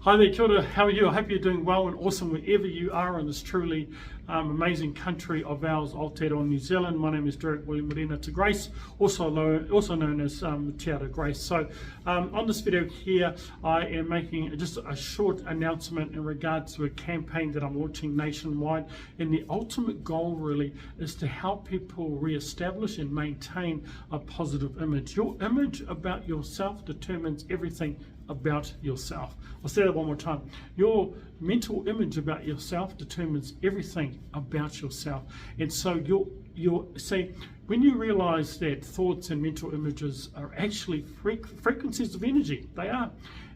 Hi there, kia ora, how are you? I hope you're doing well and awesome wherever you are in this truly amazing country of ours, Aotearoa, New Zealand. My name is Derek William Marina to Grace, also known as Te Ara Grace. So on this video here, I am making just a short announcement in regards to a campaign that I'm launching nationwide. And the ultimate goal really is to help people reestablish and maintain a positive image. Your image about yourself determines everything about yourself. I'll say that one more time. Your mental image about yourself determines everything about yourself. And so when you realize that thoughts and mental images are actually frequencies of energy, they are.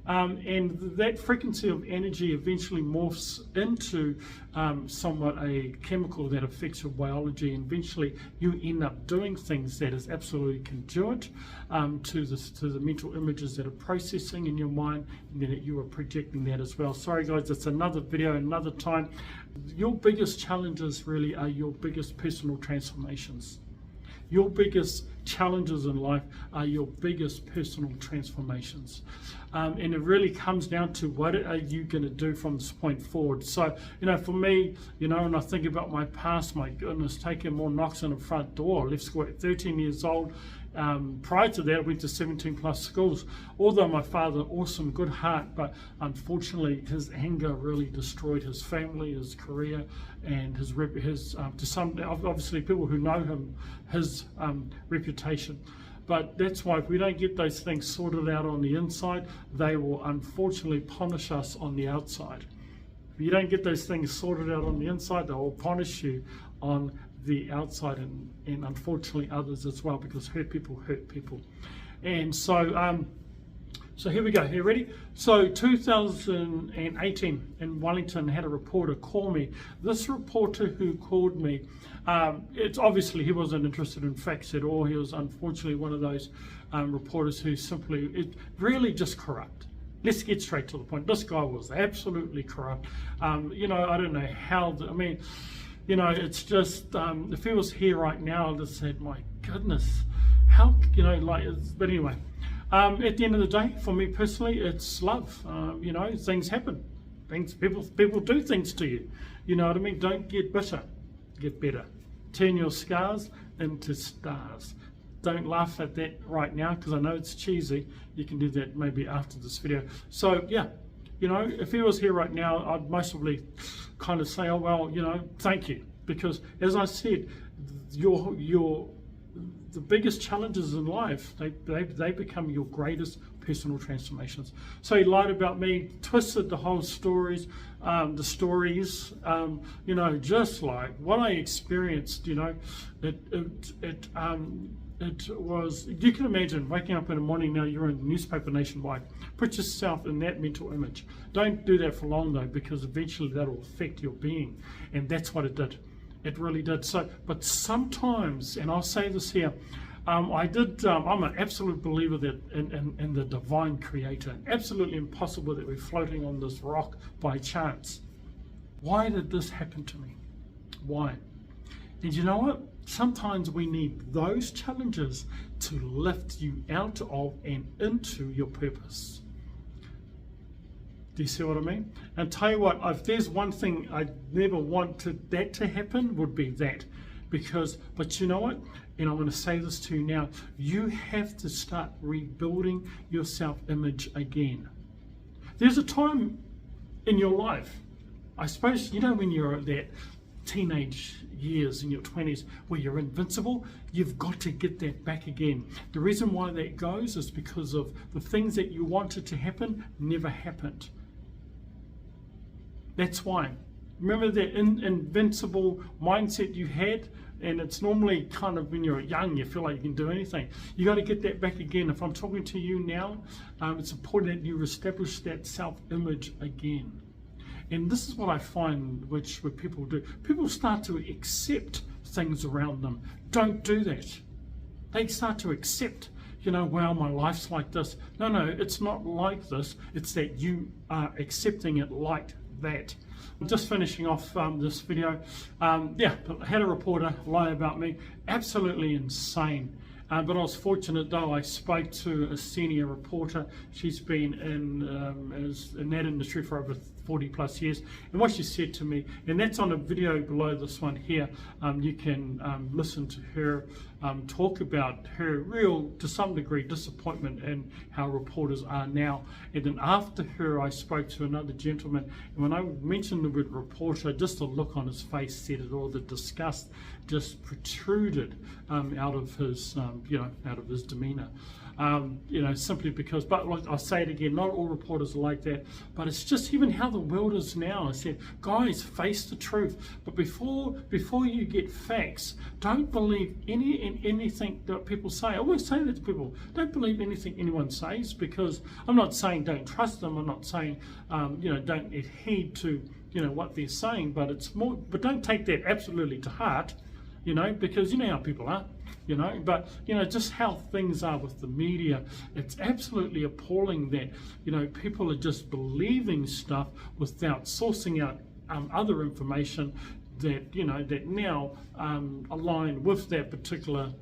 And that frequency of energy eventually morphs into somewhat a chemical that affects your biology, and eventually you end up doing things that is absolutely congruent to the mental images that are processing in your mind, and then you are projecting that as well. Sorry guys, it's another video, another time. Your biggest challenges really are your biggest personal transformations. Your biggest challenges in life are your biggest personal transformations. And it really comes down to what are you going to do from this point forward. So, for me, when I think about my past, my goodness, taking more knocks on the front door. I left school at 13 years old. Prior to that, I went to 17 plus schools. Although my father, awesome, good heart, but unfortunately his anger really destroyed his family, his career, and his to some, obviously people who know him, his reputation. But that's why if we don't get those things sorted out on the inside, they will unfortunately punish us on the outside. If you don't get those things sorted out on the inside, they will punish you on the outside, and unfortunately others as well, because hurt people hurt people. And so so here we go. Here, ready? So 2018 in Wellington, had a reporter call me. This reporter who called me, it's obviously he wasn't interested in facts at all. He was unfortunately one of those reporters who simply really just corrupt. Let's get straight to the point. This guy was absolutely corrupt. I don't know how. It's just if he was here right now, I'd just said, my goodness, how but anyway. At the end of the day, for me personally, it's love. Things happen. People do things to you. You know what I mean? Don't get bitter. Get better. Turn your scars into stars. Don't laugh at that right now, because I know it's cheesy. You can do that maybe after this video. So yeah, if he was here right now, I'd mostly kind of say, oh well, thank you, because as I said, the biggest challenges in life, they become your greatest personal transformations. So he lied about me, twisted the whole stories, just like what I experienced. It was, you can imagine waking up in the morning. Now you're in newspaper nationwide. Put yourself in that mental image. Don't do that for long though, because eventually that will affect your being, and that's what it did. It really did. So, but sometimes, and I'll say this here, I'm an absolute believer that in the divine creator. Absolutely impossible that we're floating on this rock by chance. Why did this happen to me? Why? And you know what? Sometimes we need those challenges to lift you out of and into your purpose. Do you see what I mean? And tell you what, if there's one thing I never wanted that to happen, would be that. But you know what? And I'm going to say this to you now. You have to start rebuilding your self-image again. There's a time in your life, I suppose, when you're at that teenage years in your 20s where you're invincible, you've got to get that back again. The reason why that goes is because of the things that you wanted to happen never happened. That's why. Remember that invincible mindset you had? And it's normally kind of when you're young, you feel like you can do anything. You got to get that back again. If I'm talking to you now, it's important that you establish that self-image again. And this is what I find what people do. People start to accept things around them. Don't do that. They start to accept, wow, my life's like this. No, it's not like this. It's that you are accepting it like that. Just finishing off this video, I had a reporter lie about me. Absolutely insane. But I was fortunate though, I spoke to a senior reporter. She's been in that industry for over 40 plus years, and what she said to me, and that's on a video below this one here, you can listen to her talk about her real, to some degree, disappointment in how reporters are now. And then after her, I spoke to another gentleman, and when I mentioned the word reporter, just the look on his face said it all. The disgust just protruded out of his, out of his demeanour. Simply because, but like I'll say it again, not all reporters are like that, but it's just even how the world is now. I said, guys, face the truth. But before you get facts, don't believe anything that people say. I always say that to people, don't believe anything anyone says, because I'm not saying don't trust them. I'm not saying, don't adhere to, what they're saying, but it's more, but don't take that absolutely to heart, because you know how people are. But just how things are with the media, it's absolutely appalling that people are just believing stuff without sourcing out other information that that now align with that particular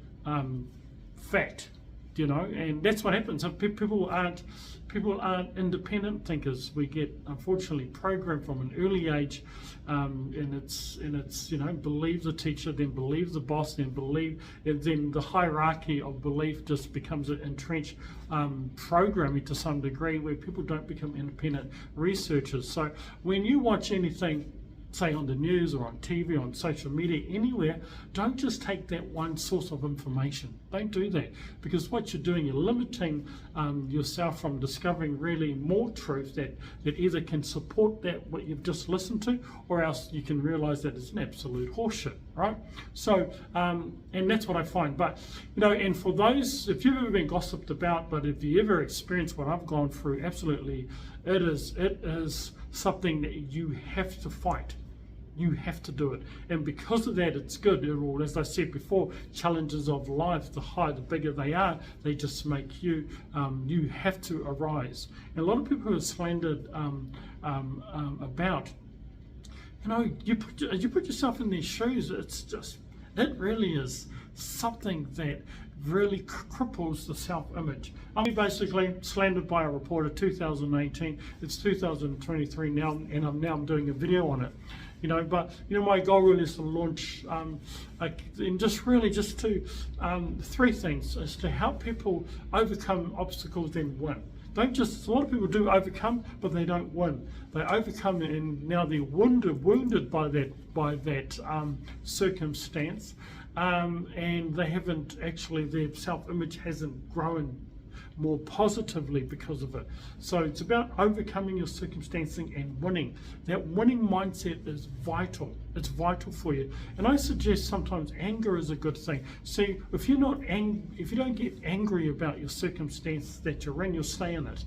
fact. And that's what happens. People aren't independent thinkers. We get, unfortunately, programmed from an early age, and it's believe the teacher, then believe the boss, then the hierarchy of belief just becomes an entrenched programming to some degree, where people don't become independent researchers. So when you watch anything, say on the news or on TV, on social media, anywhere, don't just take that one source of information. Don't do that, because what you're doing, you're limiting yourself from discovering really more truth that either can support that what you've just listened to, or else you can realize that it's an absolute horseshit, right? So, and that's what I find. But, and for those, if you've ever been gossiped about, but if you ever experienced what I've gone through, absolutely, it is something that you have to fight. You have to do it, and because of that, it's good. As I said before, challenges of life, the higher, the bigger they are, they just make you. You have to arise. And a lot of people who are slandered about, you put yourself in their shoes. It really is something that really cripples the self-image. I'm basically slandered by a reporter, 2018. It's 2023 now, and I'm doing a video on it. But my goal really is to launch and just to three things: is to help people overcome obstacles, then win. Don't just, a lot of people do overcome, but they don't win. They overcome, and now they're wounded by that circumstance, and they haven't actually, their self-image hasn't grown more positively because of it. So it's about overcoming your circumstancing and winning. That winning mindset is vital. It's vital for you. And I suggest sometimes anger is a good thing. See, if you don't get angry about your circumstance that you're in, you'll stay in it.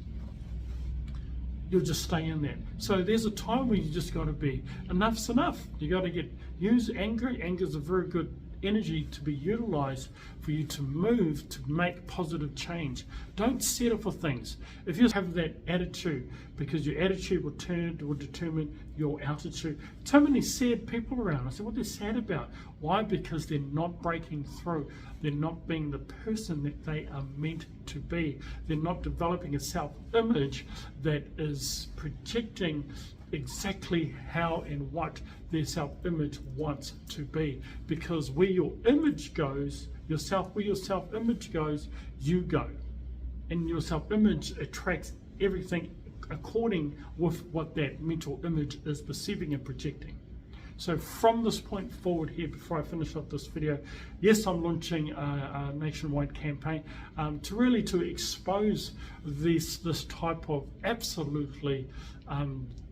You'll just stay in that. So there's a time where you just got to be, enough's enough. You got to use anger. Anger is a very good energy to be utilized for you to move, to make positive change. Don't settle for things. If you have that attitude, because your attitude will determine your altitude. So many sad people around. I said, what they're sad about? Why? Because they're not breaking through. They're not being the person that they are meant to be. They're not developing a self-image that is projecting exactly how and what their self-image wants to be. Because where your image goes, where your self-image goes, you go. And your self-image attracts everything according with what that mental image is perceiving and projecting. So from this point forward here, before I finish up this video, yes, I'm launching a nationwide campaign to expose this type of absolutely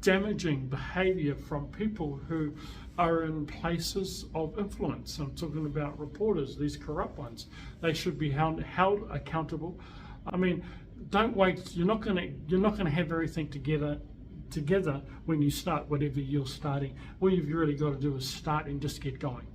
damaging behavior from people who are in places of influence. I'm talking about reporters, these corrupt ones. They should be held accountable. I mean, don't wait. You're not gonna have everything together when you start whatever you're starting. All you've really got to do is start and just get going.